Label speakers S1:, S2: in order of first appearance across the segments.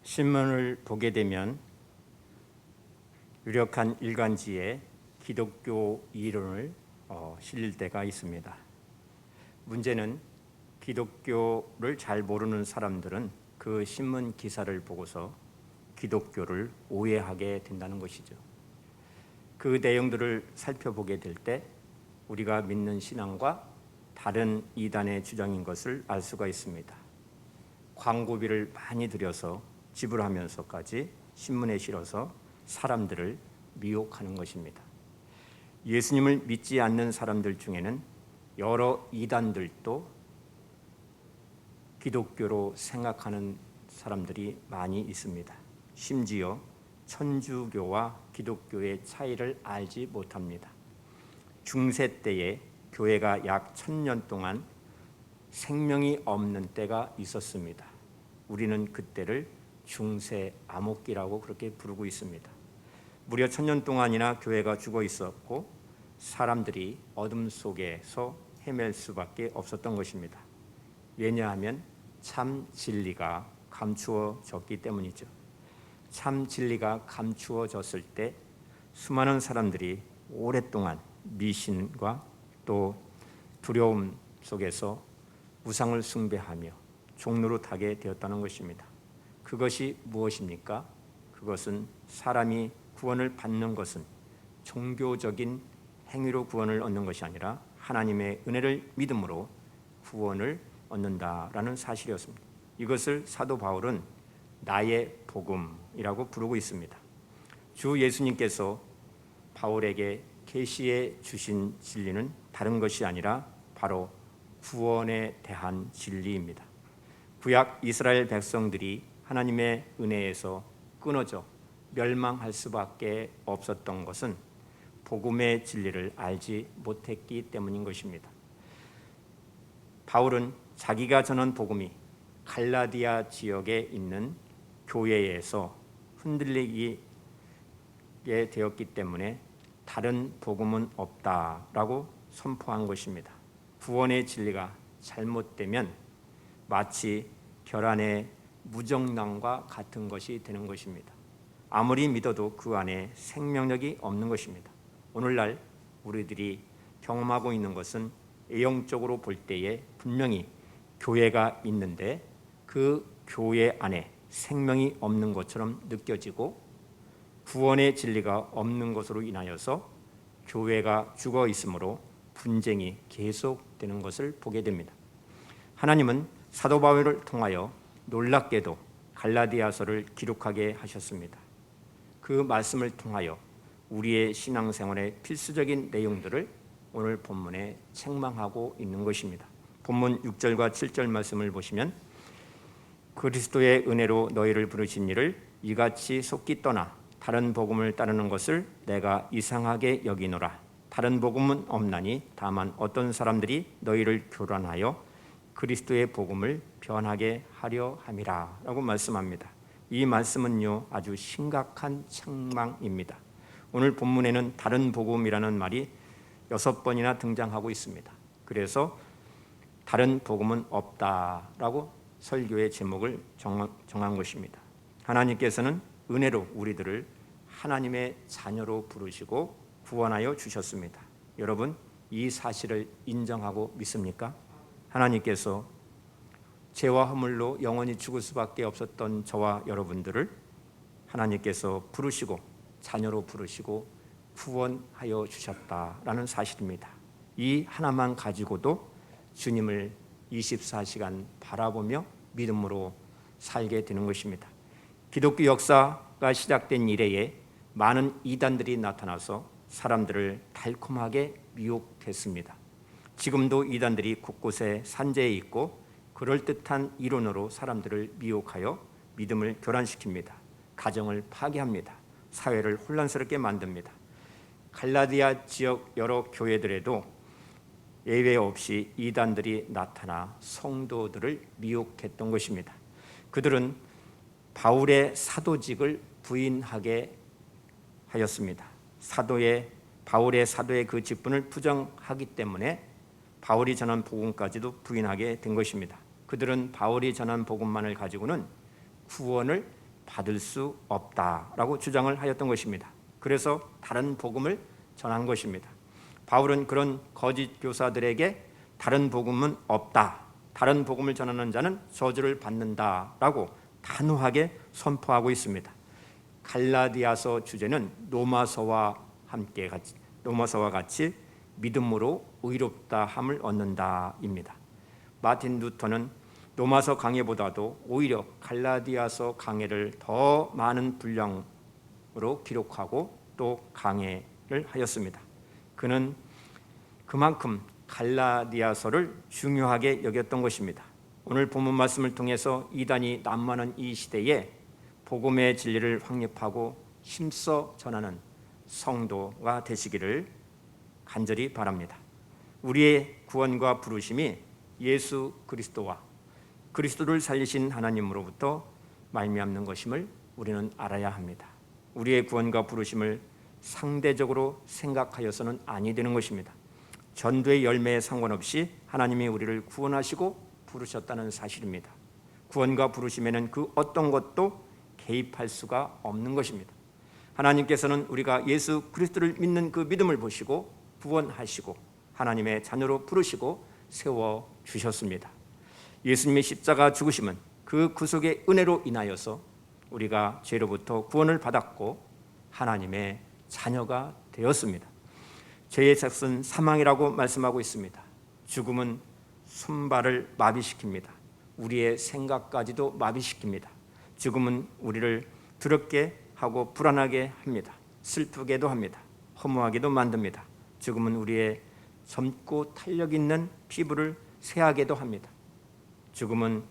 S1: 신문을 보게 되면 유력한 일간지에 기독교 이론을 실릴 때가 있습니다. 문제는 기독교를 잘 모르는 사람들은 그 신문 기사를 보고서 기독교를 오해하게 된다는 것이죠. 그 내용들을 살펴보게 될 때 우리가 믿는 신앙과 다른 이단의 주장인 것을 알 수가 있습니다. 광고비를 많이 들여서 지불하면서까지 신문에 실어서 사람들을 미혹하는 것입니다. 예수님을 믿지 않는 사람들 중에는 여러 이단들도 기독교로 생각하는 사람들이 많이 있습니다. 심지어 천주교와 기독교의 차이를 알지 못합니다. 중세 때에 교회가 약 1000년 동안 생명이 없는 때가 있었습니다. 우리는 그때를 중세 암흑기라고 그렇게 부르고 있습니다. 무려 1000년 동안이나 교회가 죽어 있었고 사람들이 어둠 속에서 헤맬 수밖에 없었던 것입니다. 왜냐하면 참 진리가 감추어졌기 때문이죠. 참 진리가 감추어졌을 때 수많은 사람들이 오랫동안 미신과 또 두려움 속에서 우상을 숭배하며 종노릇하게 되었다는 것입니다. 그것이 무엇입니까? 그것은 사람이 구원을 받는 것은 종교적인 행위로 구원을 얻는 것이 아니라 하나님의 은혜를 믿음으로 구원을 얻는다라는 사실이었습니다. 이것을 사도 바울은 나의 복음이라고 부르고 있습니다. 주 예수님께서 바울에게 계시해 주신 진리는 다른 것이 아니라 바로 구원에 대한 진리입니다. 구약 이스라엘 백성들이 하나님의 은혜에서 끊어져 멸망할 수밖에 없었던 것은 복음의 진리를 알지 못했기 때문인 것입니다. 바울은 자기가 전한 복음이 갈라디아 지역에 있는 교회에서 흔들리게 되었기 때문에 다른 복음은 없다라고 선포한 것입니다. 구원의 진리가 잘못되면 마치 결안의 무정랑과 같은 것이 되는 것입니다. 아무리 믿어도 그 안에 생명력이 없는 것입니다. 오늘날 우리들이 경험하고 있는 것은 외형적으로 볼 때에 분명히 교회가 있는데 그 교회 안에 생명이 없는 것처럼 느껴지고 구원의 진리가 없는 것으로 인하여서 교회가 죽어 있으므로 분쟁이 계속되는 것을 보게 됩니다. 하나님은 사도 바울을 통하여 놀랍게도 갈라디아서를 기록하게 하셨습니다. 그 말씀을 통하여 우리의 신앙생활의 필수적인 내용들을 오늘 본문에 책망하고 있는 것입니다. 본문 6절과 7절 말씀을 보시면 그리스도의 은혜로 너희를 부르신 이를 이같이 속기 떠나 다른 복음을 따르는 것을 내가 이상하게 여기노라. 다른 복음은 없나니 다만 어떤 사람들이 너희를 교란하여 그리스도의 복음을 변하게 하려 함이라 라고 말씀합니다. 이 말씀은요 아주 심각한 책망입니다. 오늘 본문에는 다른 복음이라는 말이 6번이나 등장하고 있습니다. 그래서 다른 복음은 없다라고 설교의 제목을 정한 것입니다. 하나님께서는 은혜로 우리들을 하나님의 자녀로 부르시고 구원하여 주셨습니다. 여러분 이 사실을 인정하고 믿습니까? 하나님께서 죄와 허물로 영원히 죽을 수밖에 없었던 저와 여러분들을 하나님께서 부르시고 자녀로 부르시고 구원하여 주셨다라는 사실입니다. 이 하나만 가지고도 주님을 24시간 바라보며 믿음으로 살게 되는 것입니다. 기독교 역사가 시작된 이래에 많은 이단들이 나타나서 사람들을 달콤하게 미혹했습니다. 지금도 이단들이 곳곳에 산재해 있고 그럴듯한 이론으로 사람들을 미혹하여 믿음을 교란시킵니다. 가정을 파괴합니다. 사회를 혼란스럽게 만듭니다. 갈라디아 지역 여러 교회들에도 예외 없이 이단들이 나타나 성도들을 미혹했던 것입니다. 그들은 바울의 사도직을 부인하게 하였습니다. 바울의 사도의 그 직분을 부정하기 때문에 바울이 전한 복음까지도 부인하게 된 것입니다. 그들은 바울이 전한 복음만을 가지고는 구원을 받을 수 없다라고 주장을 하였던 것입니다. 그래서 다른 복음을 전한 것입니다. 바울은 그런 거짓 교사들에게 다른 복음은 없다, 다른 복음을 전하는 자는 저주를 받는다라고 단호하게 선포하고 있습니다. 갈라디아서 주제는 로마서와 같이 믿음으로 의롭다함을 얻는다입니다. 마틴 루터는 로마서 강해보다도 오히려 갈라디아서 강해를 더 많은 분량으로 기록하고 또 강해를 하였습니다. 그는 그만큼 갈라디아서를 중요하게 여겼던 것입니다. 오늘 본문 말씀을 통해서 이단이 난무하는 이 시대에 복음의 진리를 확립하고 힘써 전하는 성도가 되시기를 간절히 바랍니다. 우리의 구원과 부르심이 예수 그리스도와 그리스도를 살리신 하나님으로부터 말미암는 것임을 우리는 알아야 합니다. 우리의 구원과 부르심을 상대적으로 생각하여서는 아니 되는 것입니다. 전도의 열매에 상관없이 하나님이 우리를 구원하시고 부르셨다는 사실입니다. 구원과 부르심에는 그 어떤 것도 개입할 수가 없는 것입니다. 하나님께서는 우리가 예수 그리스도를 믿는 그 믿음을 보시고 구원하시고 하나님의 자녀로 부르시고 세워주셨습니다. 예수님의 십자가 죽으심은 그 구속의 은혜로 인하여서 우리가 죄로부터 구원을 받았고 하나님의 자녀가 되었습니다. 죄의 삭은 사망이라고 말씀하고 있습니다. 죽음은 손발을 마비시킵니다. 우리의 생각까지도 마비시킵니다. 죽음은 우리를 두렵게 하고 불안하게 합니다. 슬프게도 합니다. 허무하게도 만듭니다. 죽음은 우리의 젊고 탄력 있는 피부를 쇠하게도 합니다. 죽음은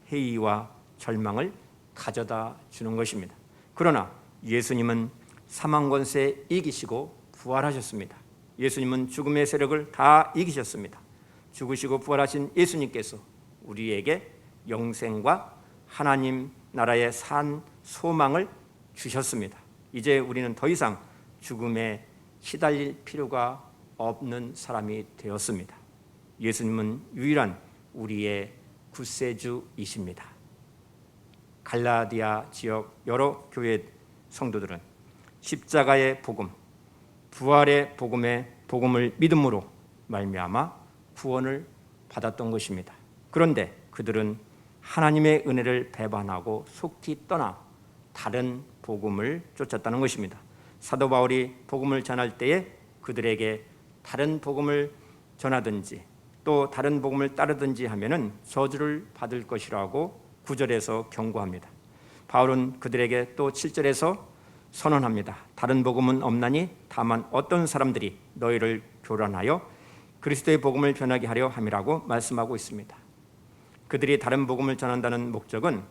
S1: 회의와 절망을 가져다 주는 것입니다. 그러나 예수님은 사망 권세 이기시고 부활하셨습니다. 예수님은 죽음의 세력을 다 이기셨습니다. 죽으시고 부활하신 예수님께서 우리에게 영생과 하나님 나라의 산 소망을 주셨습니다. 이제 우리는 더 이상 죽음에 시달릴 필요가 없는 사람이 되었습니다. 예수님은 유일한 우리의 구세주이십니다. 갈라디아 지역 여러 교회 성도들은 십자가의 복음, 부활의 복음을 믿음으로 말미암아 구원을 받았던 것입니다. 그런데 그들은 하나님의 은혜를 배반하고 속히 떠나 다른 복음을 쫓았다는 것입니다. 사도 바울이 복음을 전할 때에 그들에게 다른 복음을 전하든지 또 다른 복음을 따르든지 하면은 저주를 받을 것이라고 9절에서 경고합니다. 바울은 그들에게 또 7절에서 선언합니다. 다른 복음은 없나니 다만 어떤 사람들이 너희를 교란하여 그리스도의 복음을 변하게 하려 함이라고 말씀하고 있습니다. 그들이 다른 복음을 전한다는 목적은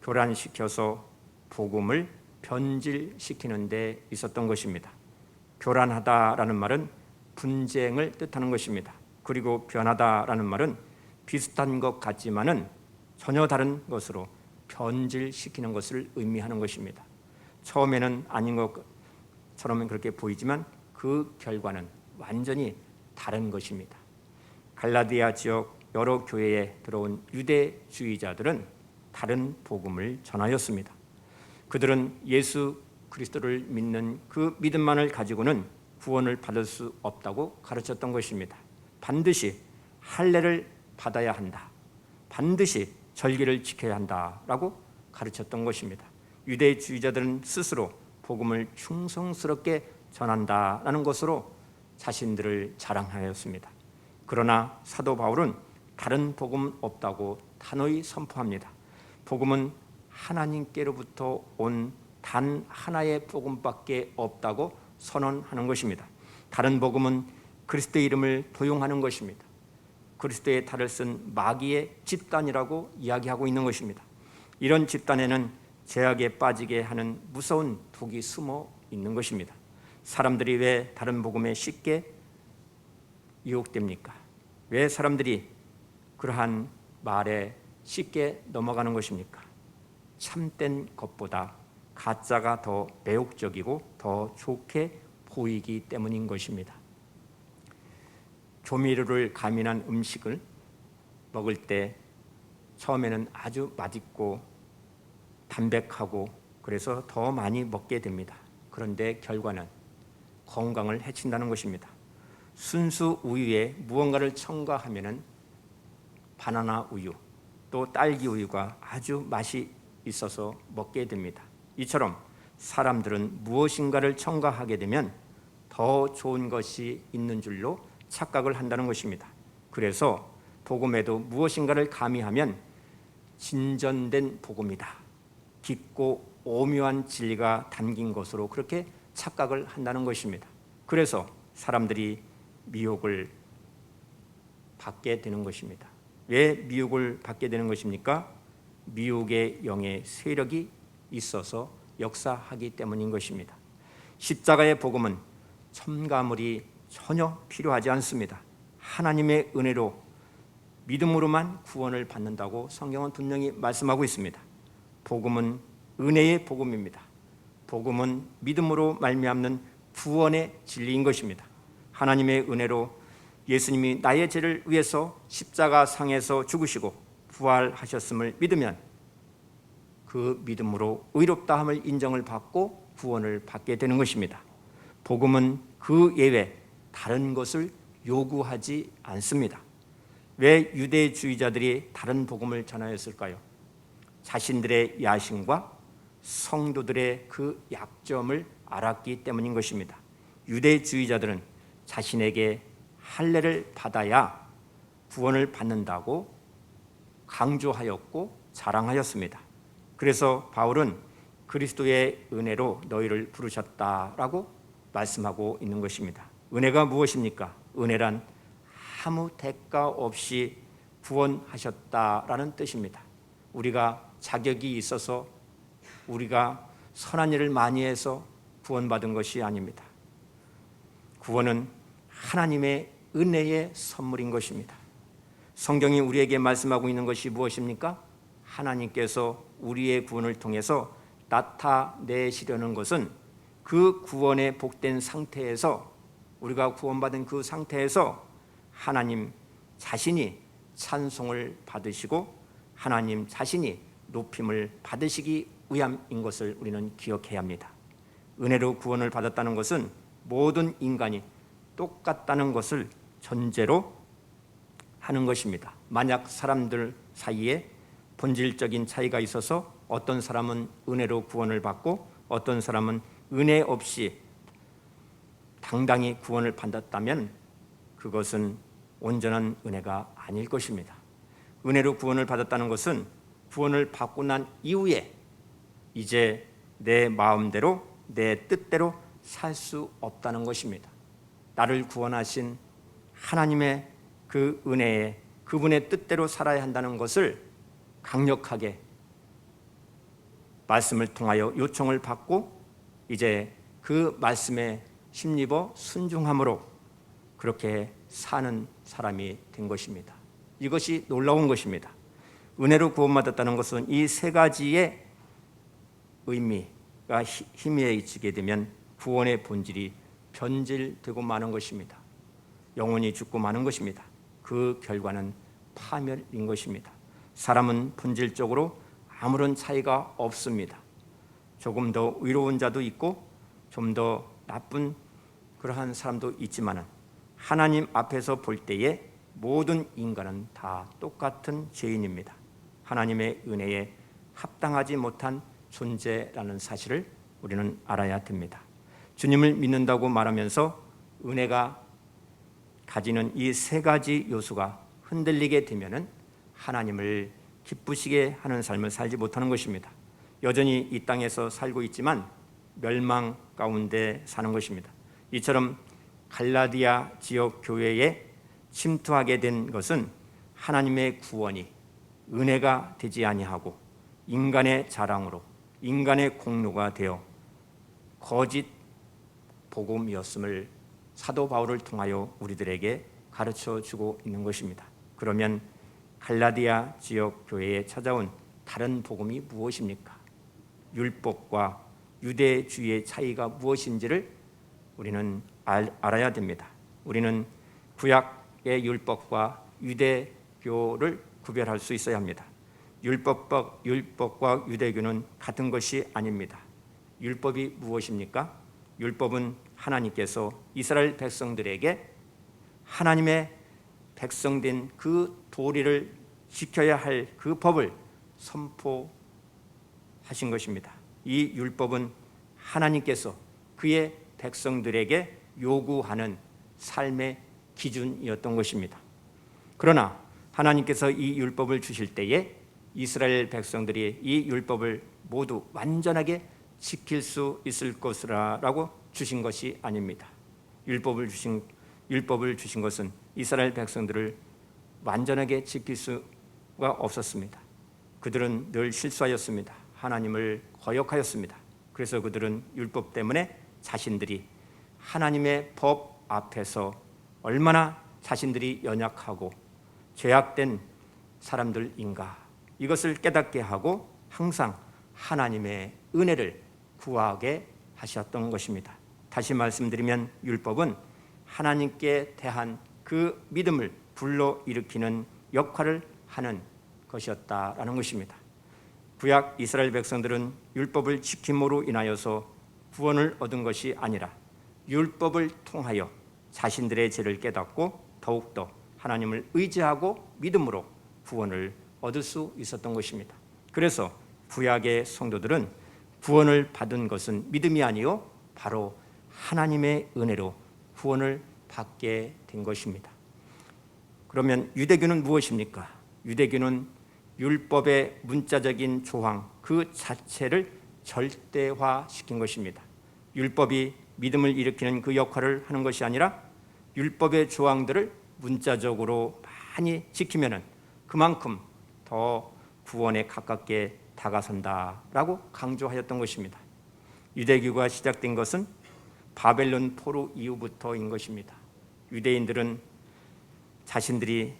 S1: 교란시켜서 복음을 변질시키는 데 있었던 것입니다. 교란하다라는 말은 분쟁을 뜻하는 것입니다. 그리고 변하다라는 말은 비슷한 것 같지만은 전혀 다른 것으로 변질시키는 것을 의미하는 것입니다. 처음에는 아닌 것처럼 그렇게 보이지만 그 결과는 완전히 다른 것입니다. 갈라디아 지역 여러 교회에 들어온 유대주의자들은 다른 복음을 전하였습니다. 그들은 예수 그리스도를 믿는 그 믿음만을 가지고는 구원을 받을 수 없다고 가르쳤던 것입니다. 반드시 할례를 받아야 한다. 반드시 절기를 지켜야 한다라고 가르쳤던 것입니다. 유대주의자들은 스스로 복음을 충성스럽게 전한다라는 것으로 자신들을 자랑하였습니다. 그러나 사도 바울은 다른 복음 없다고 단호히 선포합니다. 복음은 하나님께로부터 온 단 하나의 복음밖에 없다고 선언하는 것입니다. 다른 복음은 그리스도의 이름을 도용하는 것입니다. 그리스도의 탈을 쓴 마귀의 집단이라고 이야기하고 있는 것입니다. 이런 집단에는 죄악에 빠지게 하는 무서운 독이 숨어 있는 것입니다. 사람들이 왜 다른 복음에 쉽게 유혹됩니까? 왜 사람들이 그러한 말에 쉽게 넘어가는 것입니까? 참된 것보다 가짜가 더 매혹적이고 더 좋게 보이기 때문인 것입니다. 조미료를 가미한 음식을 먹을 때 처음에는 아주 맛있고 담백하고 그래서 더 많이 먹게 됩니다. 그런데 결과는 건강을 해친다는 것입니다. 순수 우유에 무언가를 첨가하면은 바나나 우유 또 딸기 우유가 아주 맛이 있어서 먹게 됩니다. 이처럼 사람들은 무엇인가를 첨가하게 되면 더 좋은 것이 있는 줄로 착각을 한다는 것입니다. 그래서 복음에도 무엇인가를 가미하면 진전된 복음이다, 깊고 오묘한 진리가 담긴 것으로 그렇게 착각을 한다는 것입니다. 그래서 사람들이 미혹을 받게 되는 것입니다. 왜 미혹을 받게 되는 것입니까? 미혹의 영의 세력이 있어서 역사하기 때문인 것입니다. 십자가의 복음은 첨가물이 전혀 필요하지 않습니다. 하나님의 은혜로 믿음으로만 구원을 받는다고 성경은 분명히 말씀하고 있습니다. 복음은 은혜의 복음입니다. 복음은 믿음으로 말미암는 구원의 진리인 것입니다. 하나님의 은혜로 예수님이 나의 죄를 위해서 십자가 상에서 죽으시고 부활하셨음을 믿으면 그 믿음으로 의롭다함을 인정을 받고 구원을 받게 되는 것입니다. 복음은 그 예외 다른 것을 요구하지 않습니다. 왜 유대주의자들이 다른 복음을 전하였을까요? 자신들의 야심과 성도들의 그 약점을 알았기 때문인 것입니다. 유대주의자들은 자신에게 할례를 받아야 구원을 받는다고 강조하였고 자랑하였습니다. 그래서 바울은 그리스도의 은혜로 너희를 부르셨다라고 말씀하고 있는 것입니다. 은혜가 무엇입니까? 은혜란 아무 대가 없이 구원하셨다라는 뜻입니다. 우리가 자격이 있어서 우리가 선한 일을 많이 해서 구원받은 것이 아닙니다. 구원은 하나님의 은혜의 선물인 것입니다. 성경이 우리에게 말씀하고 있는 것이 무엇입니까? 하나님께서 우리의 구원을 통해서 나타내시려는 것은 그 구원의 복된 상태에서 우리가 구원받은 그 상태에서 하나님 자신이 찬송을 받으시고 하나님 자신이 높임을 받으시기 위함인 것을 우리는 기억해야 합니다. 은혜로 구원을 받았다는 것은 모든 인간이 똑같다는 것을 전제로 하는 것입니다. 만약 사람들 사이에 본질적인 차이가 있어서 어떤 사람은 은혜로 구원을 받고 어떤 사람은 은혜 없이 당당히 구원을 받았다면 그것은 온전한 은혜가 아닐 것입니다. 은혜로 구원을 받았다는 것은 구원을 받고 난 이후에 이제 내 마음대로 내 뜻대로 살 수 없다는 것입니다. 나를 구원하신 하나님의 그 은혜에 그분의 뜻대로 살아야 한다는 것을 강력하게 말씀을 통하여 요청을 받고 이제 그 말씀에 힘입어 순종함으로 그렇게 사는 사람이 된 것입니다. 이것이 놀라운 것입니다. 은혜로 구원받았다는 것은 이 세 가지의 의미가 희미해지게 되면 구원의 본질이 변질되고 마는 것입니다. 영혼이 죽고 마는 것입니다. 그 결과는 파멸인 것입니다. 사람은 본질적으로 아무런 차이가 없습니다. 조금 더 의로운 자도 있고 좀 더 나쁜 그러한 사람도 있지만 하나님 앞에서 볼 때에 모든 인간은 다 똑같은 죄인입니다. 하나님의 은혜에 합당하지 못한 존재라는 사실을 우리는 알아야 됩니다. 주님을 믿는다고 말하면서 은혜가 가지는 이 세 가지 요소가 흔들리게 되면은 하나님을 기쁘시게 하는 삶을 살지 못하는 것입니다. 여전히 이 땅에서 살고 있지만 멸망 가운데 사는 것입니다. 이처럼 갈라디아 지역 교회에 침투하게 된 것은 하나님의 구원이 은혜가 되지 아니하고 인간의 자랑으로 인간의 공로가 되어 거짓 복음이었음을 사도 바울을 통하여 우리들에게 가르쳐 주고 있는 것입니다. 그러면 갈라디아 지역 교회에 찾아온 다른 복음이 무엇입니까? 율법과 유대주의의 차이가 무엇인지를 우리는 알아야 됩니다. 우리는 구약의 율법과 유대교를 구별할 수 있어야 합니다. 율법과 유대교는 같은 것이 아닙니다. 율법이 무엇입니까? 율법은 하나님께서 이스라엘 백성들에게 하나님의 백성된 그 도리를 지켜야 할 그 법을 선포하신 것입니다. 이 율법은 하나님께서 그의 백성들에게 요구하는 삶의 기준이었던 것입니다. 그러나 하나님께서 이 율법을 주실 때에 이스라엘 백성들이 이 율법을 모두 완전하게 지킬 수 있을 것이라고 주신 것이 아닙니다. 율법을 주신 것은 이스라엘 백성들을 완전하게 지킬 수가 없었습니다. 그들은 늘 실수하였습니다. 하나님을 거역하였습니다. 그래서 그들은 율법 때문에 자신들이 하나님의 법 앞에서 얼마나 자신들이 연약하고 죄악된 사람들인가, 이것을 깨닫게 하고 항상 하나님의 은혜를 구하게 하셨던 것입니다. 다시 말씀드리면 율법은 하나님께 대한 그 믿음을 불러일으키는 역할을 하는 것이었다라는 것입니다. 구약 이스라엘 백성들은 율법을 지킴으로 인하여서 구원을 얻은 것이 아니라 율법을 통하여 자신들의 죄를 깨닫고 더욱더 하나님을 의지하고 믿음으로 구원을 얻을 수 있었던 것입니다. 그래서 구약의 성도들은 구원을 받은 것은 믿음이 아니요 바로 하나님의 은혜로 구원을 받게 된 것입니다. 그러면 유대교는 무엇입니까? 유대교는 율법의 문자적인 조항 그 자체를 절대화시킨 것입니다. 율법이 믿음을 일으키는 그 역할을 하는 것이 아니라 율법의 조항들을 문자적으로 많이 지키면 그만큼 더 구원에 가깝게 다가선다라고 강조하였던 것입니다. 유대교가 시작된 것은 바벨론 포로 이후부터인 것입니다. 유대인들은 자신들이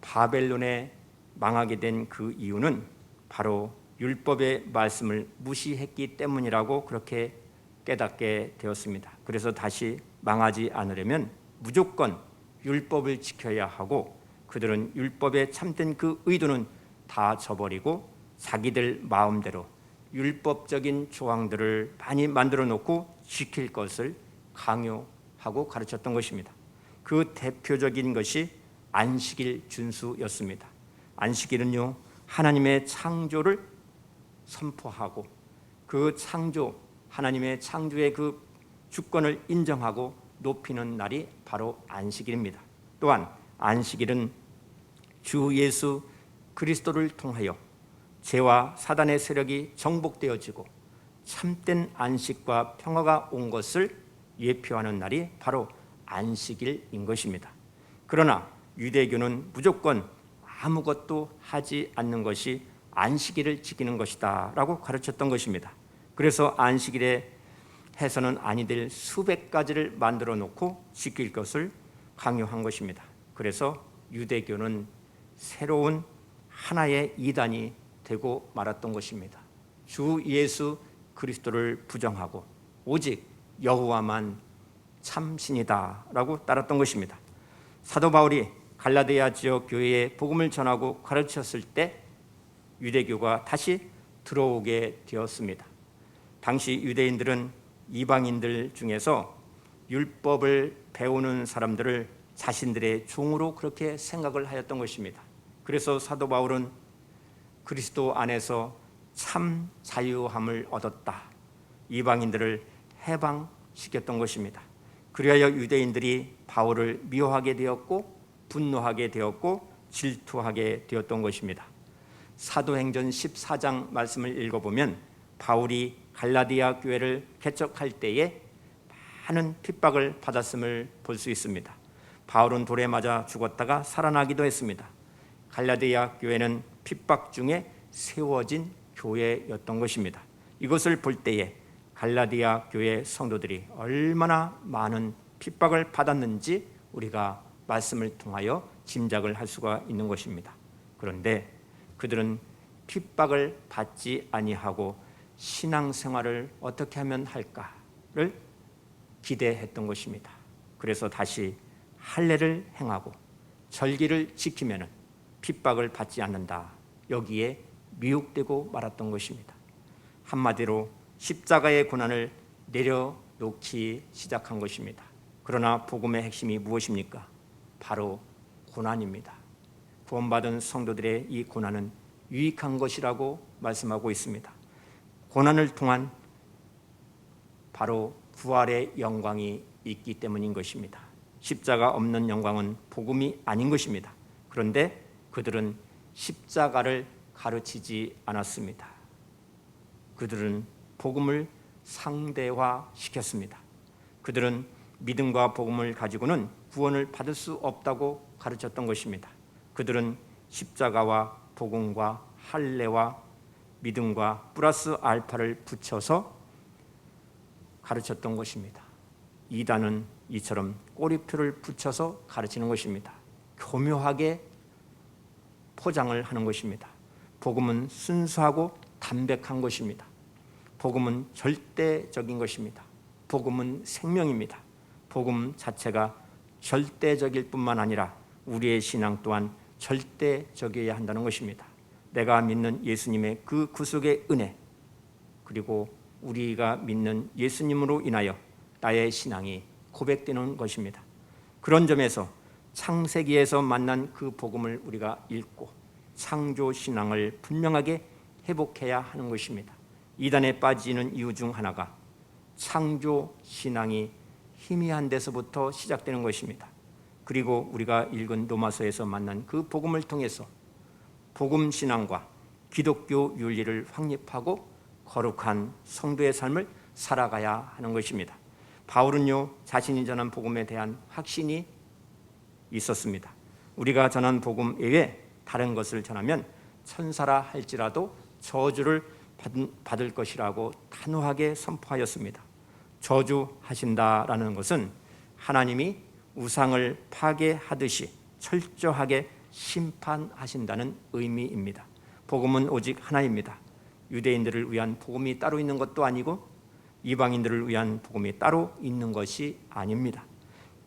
S1: 바벨론에 망하게 된 그 이유는 바로 율법의 말씀을 무시했기 때문이라고 그렇게 깨닫게 되었습니다. 그래서 다시 망하지 않으려면 무조건 율법을 지켜야 하고 그들은 율법의 참된 그 의도는 다 저버리고 자기들 마음대로 율법적인 조항들을 많이 만들어 놓고 지킬 것을 강요하고 가르쳤던 것입니다. 그 대표적인 것이 안식일 준수였습니다. 안식일은요, 하나님의 창조를 선포하고 그 창조, 하나님의 창조의 그 주권을 인정하고 높이는 날이 바로 안식일입니다. 또한 안식일은 주 예수 그리스도를 통하여 죄와 사단의 세력이 정복되어지고 참된 안식과 평화가 온 것을 예표하는 날이 바로 안식일인 것입니다. 그러나 유대교는 무조건 아무것도 하지 않는 것이 안식일을 지키는 것이다 라고 가르쳤던 것입니다. 그래서 안식일에 해서는 아니 될 수백 가지를 만들어 놓고 지킬 것을 강요한 것입니다. 그래서 유대교는 새로운 하나의 이단이 되고 말았던 것입니다. 주 예수 그리스도를 부정하고 오직 여호와만 참신이다 라고 따랐던 것입니다. 사도 바울이 갈라디아 지역 교회에 복음을 전하고 가르쳤을 때 유대교가 다시 들어오게 되었습니다. 당시 유대인들은 이방인들 중에서 율법을 배우는 사람들을 자신들의 종으로 그렇게 생각을 하였던 것입니다. 그래서 사도 바울은 그리스도 안에서 참 자유함을 얻었다, 이방인들을 해방시켰던 것입니다. 그리하여 유대인들이 바울을 미워하게 되었고 분노하게 되었고 질투하게 되었던 것입니다. 사도행전 14장 말씀을 읽어보면 바울이 갈라디아 교회를 개척할 때에 많은 핍박을 받았음을 볼 수 있습니다. 바울은 돌에 맞아 죽었다가 살아나기도 했습니다. 갈라디아 교회는 핍박 중에 세워진 교회였던 것입니다. 이것을 볼 때에 갈라디아 교회 성도들이 얼마나 많은 핍박을 받았는지 우리가 말씀을 통하여 짐작을 할 수가 있는 것입니다. 그런데 그들은 핍박을 받지 아니하고 신앙생활을 어떻게 하면 할까를 기대했던 것입니다. 그래서 다시 할례를 행하고 절기를 지키면 핍박을 받지 않는다, 여기에 미혹되고 말았던 것입니다. 한마디로 십자가의 고난을 내려놓기 시작한 것입니다. 그러나 복음의 핵심이 무엇입니까? 바로 고난입니다. 구원받은 성도들의 이 고난은 유익한 것이라고 말씀하고 있습니다. 고난을 통한 바로 부활의 영광이 있기 때문인 것입니다. 십자가 없는 영광은 복음이 아닌 것입니다. 그런데 그들은 십자가를 가르치지 않았습니다. 그들은 복음을 상대화시켰습니다. 그들은 믿음과 복음을 가지고는 구원을 받을 수 없다고 가르쳤던 것입니다. 그들은 십자가와 복음과 할례와 믿음과 플러스 알파를 붙여서 가르쳤던 것입니다. 이단은 이처럼 꼬리표를 붙여서 가르치는 것입니다. 교묘하게 포장을 하는 것입니다. 복음은 순수하고 담백한 것입니다. 복음은 절대적인 것입니다. 복음은 생명입니다. 복음 자체가 절대적일 뿐만 아니라 우리의 신앙 또한 절대적이어야 한다는 것입니다. 내가 믿는 예수님의 그 구속의 은혜, 그리고 우리가 믿는 예수님으로 인하여 나의 신앙이 고백되는 것입니다. 그런 점에서 창세기에서 만난 그 복음을 우리가 읽고 창조 신앙을 분명하게 회복해야 하는 것입니다. 이단에 빠지는 이유 중 하나가 창조 신앙이 희미한 데서부터 시작되는 것입니다. 그리고 우리가 읽은 로마서에서 만난 그 복음을 통해서 복음 신앙과 기독교 윤리를 확립하고 거룩한 성도의 삶을 살아가야 하는 것입니다. 바울은요, 자신이 전한 복음에 대한 확신이 있었습니다. 우리가 전한 복음 외에 다른 것을 전하면 천사라 할지라도 저주를 받을 것이라고 단호하게 선포하였습니다. 저주하신다라는 것은 하나님이 우상을 파괴하듯이 철저하게 심판하신다는 의미입니다. 복음은 오직 하나입니다. 유대인들을 위한 복음이 따로 있는 것도 아니고 이방인들을 위한 복음이 따로 있는 것이 아닙니다.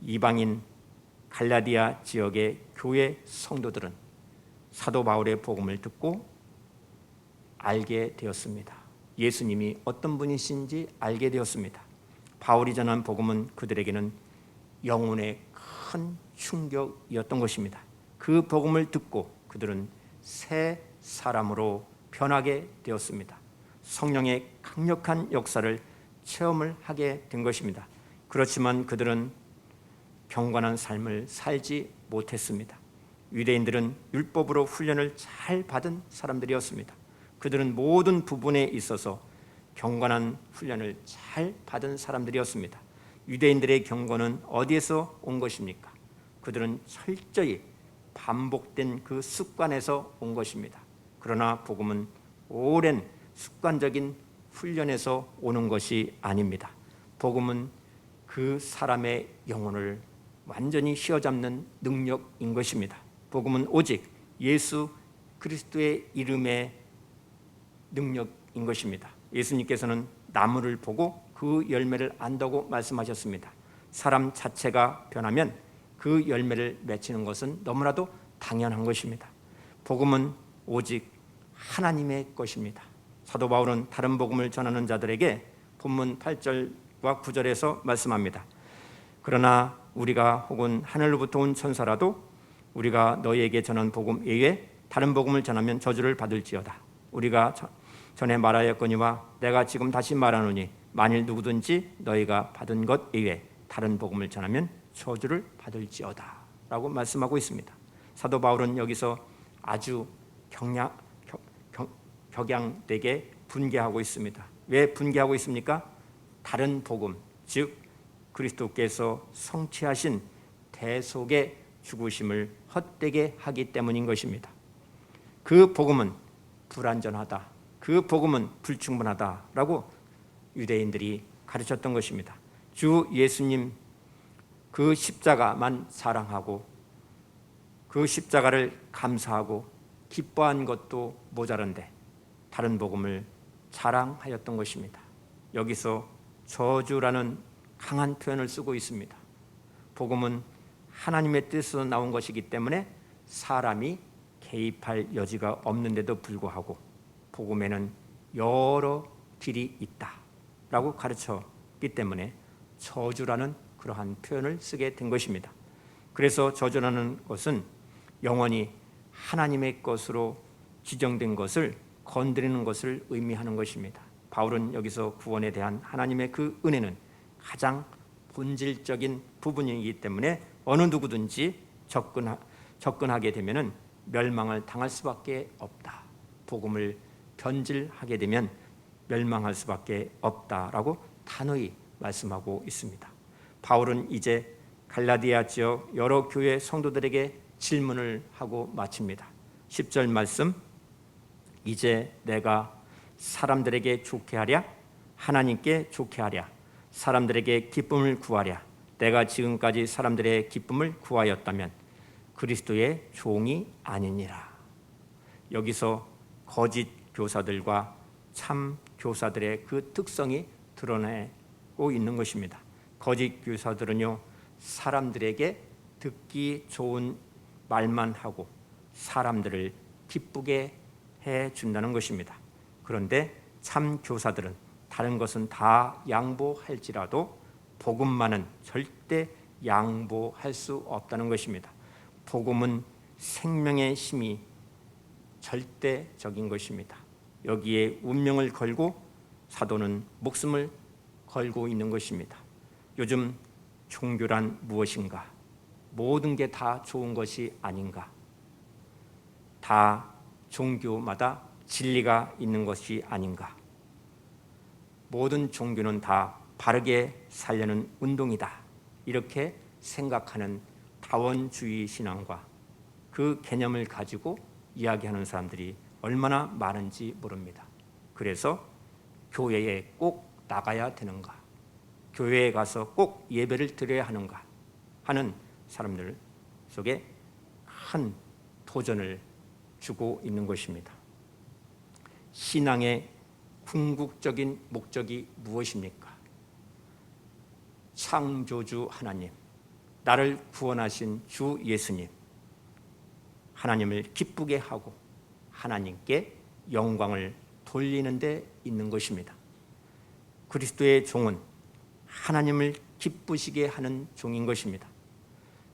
S1: 이방인 갈라디아 지역의 교회 성도들은 사도 바울의 복음을 듣고 알게 되었습니다. 예수님이 어떤 분이신지 알게 되었습니다. 바울이 전한 복음은 그들에게는 영혼의 큰 충격이었던 것입니다. 그 복음을 듣고 그들은 새 사람으로 변하게 되었습니다. 성령의 강력한 역사를 체험을 하게 된 것입니다. 그렇지만 그들은 경건한 삶을 살지 못했습니다. 유대인들은 율법으로 훈련을 잘 받은 사람들이었습니다. 그들은 모든 부분에 있어서 경건한 훈련을 잘 받은 사람들이었습니다. 유대인들의 경건은 어디에서 온 것입니까? 그들은 철저히 반복된 그 습관에서 온 것입니다. 그러나 복음은 오랜 습관적인 훈련에서 오는 것이 아닙니다. 복음은 그 사람의 영혼을 완전히 휘어잡는 능력인 것입니다. 복음은 오직 예수 그리스도의 이름의 능력인 것입니다. 예수님께서는 나무를 보고 그 열매를 안다고 말씀하셨습니다. 사람 자체가 변하면 그 열매를 맺히는 것은 너무나도 당연한 것입니다. 복음은 오직 하나님의 것입니다. 사도 바울은 다른 복음을 전하는 자들에게 본문 8절과 9절에서 말씀합니다. 그러나 우리가 혹은 하늘로부터 온 천사라도 우리가 너희에게 전한 복음 외에 다른 복음을 전하면 저주를 받을지어다. 우리가 전에 말하였거니와 내가 지금 다시 말하노니 만일 누구든지 너희가 받은 것 외에 다른 복음을 전하면 저주를 받을지어다 라고 말씀하고 있습니다. 사도 바울은 여기서 아주 격양되게 분개하고 있습니다. 왜 분개하고 있습니까? 다른 복음, 즉 그리스도께서 성취하신 대속의 죽으심을 헛되게 하기 때문인 것입니다. 그 복음은 불완전하다, 그 복음은 불충분하다라고 유대인들이 가르쳤던 것입니다. 주 예수님 그 십자가만 사랑하고 그 십자가를 감사하고 기뻐한 것도 모자란데 다른 복음을 자랑하였던 것입니다. 여기서 저주라는 강한 표현을 쓰고 있습니다. 복음은 하나님의 뜻에서 나온 것이기 때문에 사람이 개입할 여지가 없는데도 불구하고 복음에는 여러 길이 있다라고 가르쳤기 때문에 저주라는 그러한 표현을 쓰게 된 것입니다. 그래서 저주라는 것은 영원히 하나님의 것으로 지정된 것을 건드리는 것을 의미하는 것입니다. 바울은 여기서 구원에 대한 하나님의 그 은혜는 가장 본질적인 부분이기 때문에 어느 누구든지 접근하게 되면은 멸망을 당할 수밖에 없다. 복음을 변질하게 되면 멸망할 수밖에 없다라고 단호히 말씀하고 있습니다. 바울은 이제 갈라디아 지역 여러 교회 성도들에게 질문을 하고 마칩니다. 10절 말씀, 이제 내가 사람들에게 좋게 하랴? 하나님께 좋게 하랴? 사람들에게 기쁨을 구하랴? 내가 지금까지 사람들의 기쁨을 구하였다면 그리스도의 종이 아니니라. 여기서 거짓 교사들과 참 교사들의 그 특성이 드러내고 있는 것입니다. 거짓 교사들은요, 사람들에게 듣기 좋은 말만 하고 사람들을 기쁘게 해준다는 것입니다. 그런데 참 교사들은 다른 것은 다 양보할지라도 복음만은 절대 양보할 수 없다는 것입니다. 복음은 생명의 힘이 절대적인 것입니다. 여기에 운명을 걸고 사도는 목숨을 걸고 있는 것입니다. 요즘 종교란 무엇인가? 모든 게 다 좋은 것이 아닌가? 다 종교마다 진리가 있는 것이 아닌가? 모든 종교는 다 바르게 살려는 운동이다. 이렇게 생각하는 다원주의 신앙과 그 개념을 가지고 이야기하는 사람들이 얼마나 많은지 모릅니다. 그래서 교회에 꼭 나가야 되는가? 교회에 가서 꼭 예배를 드려야 하는가? 하는 사람들 속에 큰 도전을 주고 있는 것입니다. 신앙의 궁극적인 목적이 무엇입니까? 창조주 하나님, 나를 구원하신 주 예수님, 하나님을 기쁘게 하고 하나님께 영광을 돌리는 데 있는 것입니다. 그리스도의 종은 하나님을 기쁘시게 하는 종인 것입니다.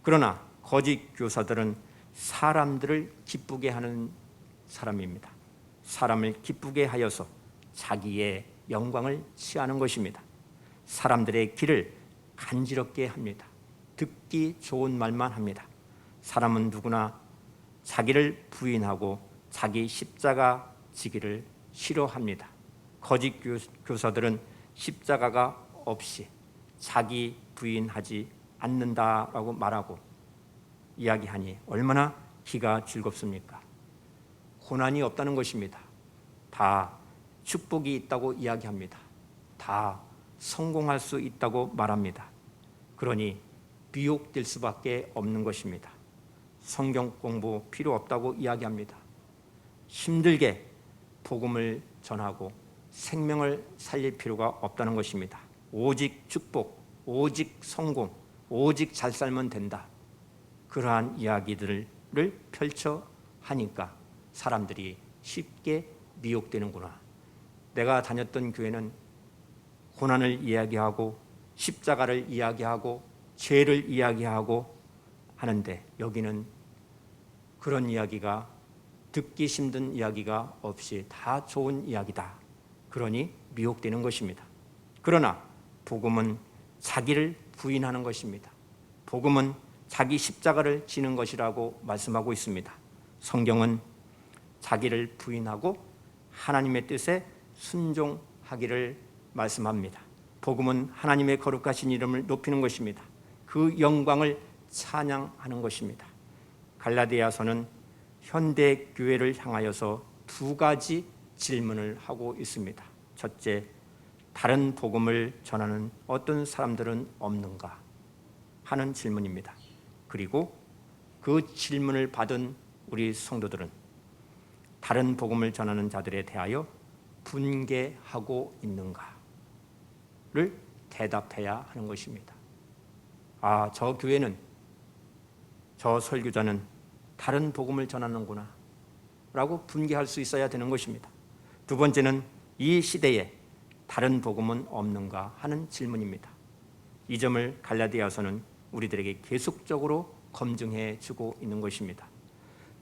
S1: 그러나 거짓 교사들은 사람들을 기쁘게 하는 사람입니다. 사람을 기쁘게 하여서 자기의 영광을 취하는 것입니다. 사람들의 길을 간지럽게 합니다. 듣기 좋은 말만 합니다. 사람은 누구나 자기를 부인하고 자기 십자가 지기를 싫어합니다. 거짓 교사들은 십자가가 없이 자기 부인하지 않는다라고 말하고 이야기하니 얼마나 기가 즐겁습니까? 고난이 없다는 것입니다. 다 축복이 있다고 이야기합니다. 다 성공할 수 있다고 말합니다. 그러니 미혹될 수밖에 없는 것입니다. 성경 공부 필요 없다고 이야기합니다. 힘들게 복음을 전하고 생명을 살릴 필요가 없다는 것입니다. 오직 축복, 오직 성공, 오직 잘 살면 된다. 그러한 이야기들을 펼쳐 하니까 사람들이 쉽게 미혹되는구나. 내가 다녔던 교회는 고난을 이야기하고 십자가를 이야기하고 죄를 이야기하고 하는데 여기는 그런 이야기가 듣기 힘든 이야기가 없이 다 좋은 이야기다. 그러니 미혹되는 것입니다. 그러나 복음은 자기를 부인하는 것입니다. 복음은 자기 십자가를 지는 것이라고 말씀하고 있습니다. 성경은 자기를 부인하고 하나님의 뜻에 순종하기를 말씀합니다. 복음은 하나님의 거룩하신 이름을 높이는 것입니다. 그 영광을 찬양하는 것입니다. 갈라디아서는 현대 교회를 향하여서 두 가지 질문을 하고 있습니다. 첫째, 다른 복음을 전하는 어떤 사람들은 없는가 하는 질문입니다. 그리고 그 질문을 받은 우리 성도들은 다른 복음을 전하는 자들에 대하여 분개하고 있는가를 대답해야 하는 것입니다. 저 교회는, 저 설교자는 다른 복음을 전하는구나 라고 분개할 수 있어야 되는 것입니다. 두 번째는 이 시대에 다른 복음은 없는가 하는 질문입니다. 이 점을 갈라디아서는 우리들에게 계속적으로 검증해 주고 있는 것입니다.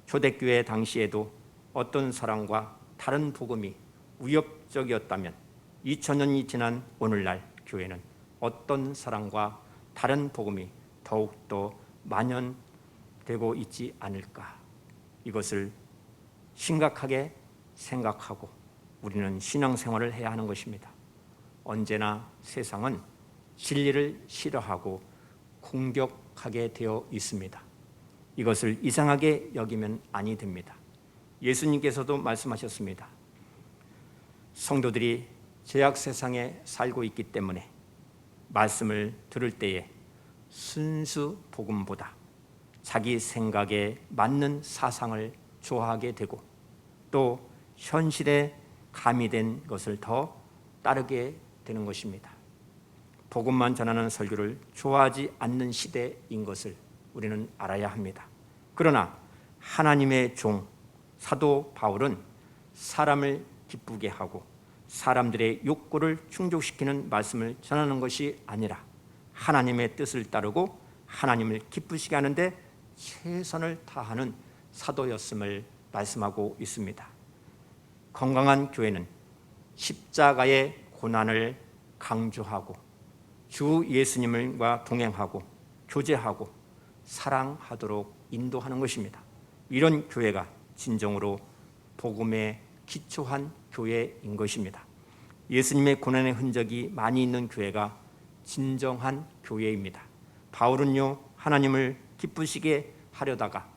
S1: 초대교회 당시에도 어떤 사람과 다른 복음이 위협적이었다면 2000년이 지난 오늘날 교회는 어떤 사람과 다른 복음이 더욱더 만연되고 있지 않을까, 이것을 심각하게 생각하고 우리는 신앙생활을 해야 하는 것입니다. 언제나 세상은 진리를 싫어하고 공격하게 되어 있습니다. 이것을 이상하게 여기면 아니 됩니다. 예수님께서도 말씀하셨습니다. 성도들이 죄악 세상에 살고 있기 때문에 말씀을 들을 때에 순수 복음보다 자기 생각에 맞는 사상을 좋아하게 되고 또 현실에 가미된 것을 더 따르게 되는 것입니다. 복음만 전하는 설교를 좋아하지 않는 시대인 것을 우리는 알아야 합니다. 그러나 하나님의 종 사도 바울은 사람을 기쁘게 하고 사람들의 욕구를 충족시키는 말씀을 전하는 것이 아니라 하나님의 뜻을 따르고 하나님을 기쁘시게 하는데 최선을 다하는 사도였음을 말씀하고 있습니다. 건강한 교회는 십자가의 고난을 강조하고 주 예수님과 동행하고 교제하고 사랑하도록 인도하는 것입니다. 이런 교회가 진정으로 복음에 기초한 교회인 것입니다. 예수님의 고난의 흔적이 많이 있는 교회가 진정한 교회입니다. 바울은요, 하나님을 기쁘시게 하려다가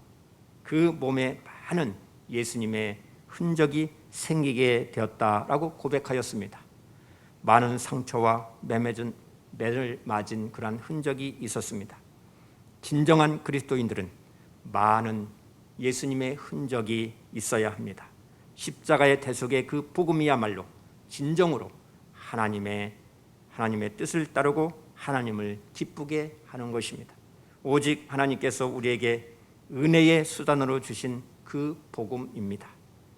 S1: 그 몸에 많은 예수님의 흔적이 생기게 되었다라고 고백하였습니다. 많은 상처와 매를 맞은 그러한 흔적이 있었습니다. 진정한 그리스도인들은 많은 예수님의 흔적이 있어야 합니다. 십자가의 대속의 그 복음이야말로 진정으로 하나님의 뜻을 따르고 하나님을 기쁘게 하는 것입니다. 오직 하나님께서 우리에게 은혜의 수단으로 주신 그 복음입니다.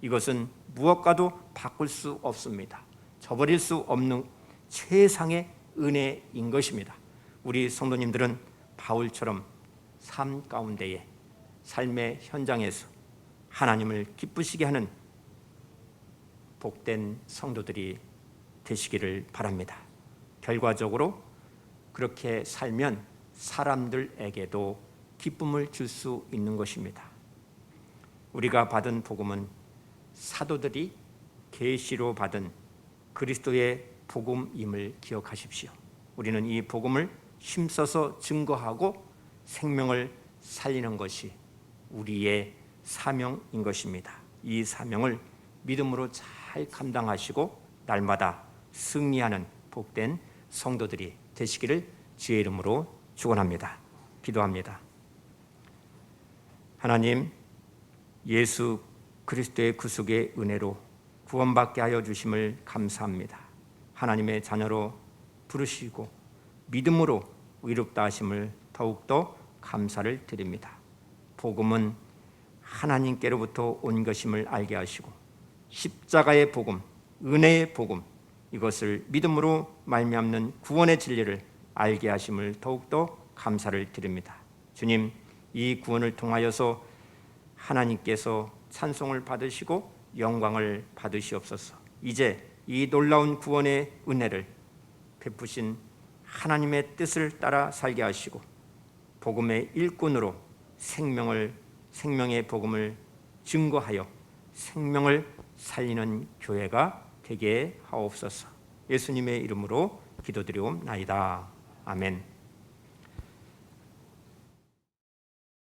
S1: 이것은 무엇과도 바꿀 수 없습니다. 저버릴 수 없는 최상의 은혜인 것입니다. 우리 성도님들은 바울처럼 삶 가운데에 삶의 현장에서 하나님을 기쁘시게 하는 복된 성도들이 되시기를 바랍니다. 결과적으로 그렇게 살면 사람들에게도 기쁨을 줄 수 있는 것입니다. 우리가 받은 복음은 사도들이 계시로 받은 그리스도의 복음임을 기억하십시오. 우리는 이 복음을 힘써서 증거하고 생명을 살리는 것이 우리의 사명인 것입니다. 이 사명을 믿음으로 잘 감당하시고 날마다 승리하는 복된 성도들이 되시기를 주의 이름으로 축원합니다. 기도합니다. 하나님, 예수 그리스도의 구속의 은혜로 구원받게 하여 주심을 감사합니다. 하나님의 자녀로 부르시고 믿음으로 의롭다 하심을 더욱더 감사를 드립니다. 복음은 하나님께로부터 온 것임을 알게 하시고 십자가의 복음, 은혜의 복음, 이것을 믿음으로 말미암는 구원의 진리를 알게 하심을 더욱더 감사를 드립니다. 주님, 이 구원을 통하여서 하나님께서 찬송을 받으시고 영광을 받으시옵소서. 이제 이 놀라운 구원의 은혜를 베푸신 하나님의 뜻을 따라 살게 하시고 복음의 일꾼으로 생명의 복음을 증거하여 생명을 살리는 교회가 되게 하옵소서. 예수님의 이름으로 기도드리옵나이다. 아멘.